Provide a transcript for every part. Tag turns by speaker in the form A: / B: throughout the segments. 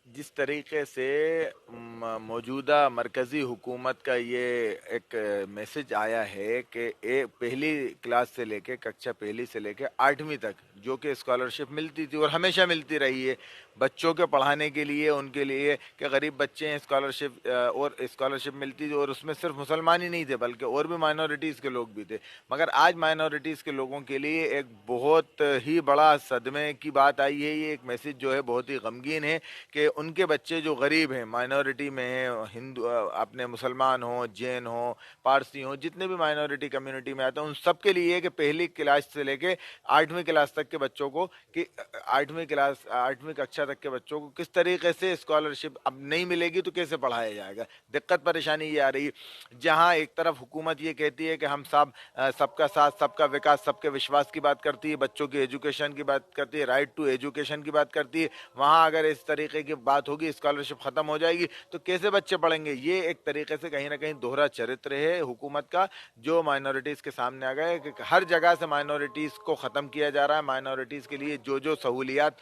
A: जिस तरीके से मौजूदा मरकज़ी हुकूमत का ये एक मैसेज आया है कि पहली क्लास से लेके कक्षा पहली से लेके 8वीं तक जो कि स्कॉलरशिप मिलती थी और हमेशा मिलती रही है बच्चों के पढ़ाने के लिए, उनके लिए कि गरीब बच्चे हैं, स्कॉलरशिप और स्कॉलरशिप मिलती थी और उसमें सिर्फ मुसलमान ही नहीं थे बल्कि और भी माइनॉरिटीज़ के लोग भी थे। मगर आज माइनॉरिटीज़ के लोगों के लिए एक बहुत ही बड़ा सदमे की बात आई है। ये एक मैसेज जो है बहुत ही गमगीन है कि उनके बच्चे जो गरीब हैं, माइनॉरिटी में हैं, हिंदू अपने मुसलमान हों, जैन हों, पारसी हों, जितने भी माइनॉरिटी कम्युनिटी में आते हैं उन सब के लिए कि पहली क्लास से लेके 8वीं क्लास तक के बच्चों को कि 8वीं कक्षा तक के बच्चों को किस तरीके से स्कॉलरशिप अब नहीं मिलेगी तो कैसे पढ़ाया जाएगा। दिक्कत परेशानी ये आ रही है, जहाँ एक तरफ हुकूमत ये कहती है कि हम सब सबका साथ, सबका विकास, सबके विश्वास की बात करती है, बच्चों की एजुकेशन की बात करती है, राइट टू एजुकेशन की बात करती है, वहाँ अगर इस तरीके की बात होगी, स्कॉलरशिप खत्म हो जाएगी तो कैसे बच्चे पढ़ेंगे। ये एक तरीके से कहीं ना कहीं दोहरा चरित्र है हुकूमत का, जो माइनॉरिटीज़ के सामने आ गया है कि हर जगह से माइनॉरिटीज़ को ख़त्म किया जा रहा है। माइनॉरिटीज़ के लिए जो जो सहूलियात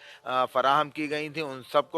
A: फराहम की गई थी उन सब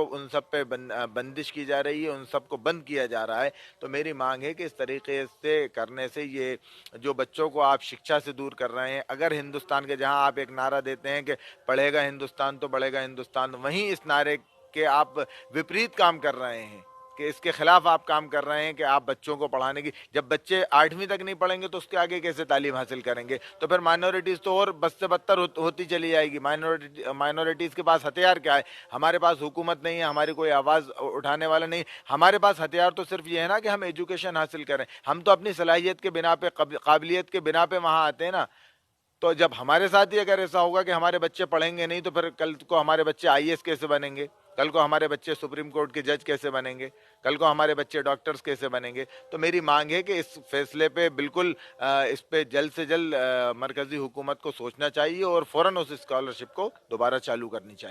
A: पे बंदिश की जा रही है, उन सब को बंद किया जा रहा है। तो मेरी मांग है कि इस तरीके से करने से ये जो बच्चों को आप शिक्षा से दूर कर रहे हैं, अगर हिंदुस्तान के जहां आप एक नारा देते हैं कि पढ़ेगा हिंदुस्तान तो बढ़ेगा हिंदुस्तान, वहीं इस नारे के आप विपरीत काम कर रहे हैं कि इसके खिलाफ आप काम कर रहे हैं कि आप बच्चों को पढ़ाने की, जब बच्चे 8वीं तक नहीं पढ़ेंगे तो उसके आगे कैसे तालीम हासिल करेंगे। तो फिर माइनॉरिटीज़ तो और बद से बदतर होती चली जाएगी। माइनॉरिटीज़ के पास हथियार क्या है? हमारे पास हुकूमत नहीं है, हमारी कोई आवाज़ उठाने वाला नहीं, हमारे पास हथियार तो सिर्फ ये है ना कि हम एजुकेशन हासिल करें। हम तो अपनी सलाहियत के बिना पे, काबिलियत के बिना पे वहाँ आते हैं ना। तो जब हमारे साथ ही अगर ऐसा होगा कि हमारे बच्चे पढ़ेंगे नहीं तो फिर कल को हमारे बच्चे आईएएस कैसे बनेंगे, कल को हमारे बच्चे सुप्रीम कोर्ट के जज कैसे बनेंगे, कल को हमारे बच्चे डॉक्टर्स कैसे बनेंगे। तो मेरी मांग है कि इस फैसले पे बिल्कुल इस पे जल्द से जल्द मरकजी हुकूमत को सोचना चाहिए और फौरन उस स्कॉलरशिप को दोबारा चालू करनी चाहिए।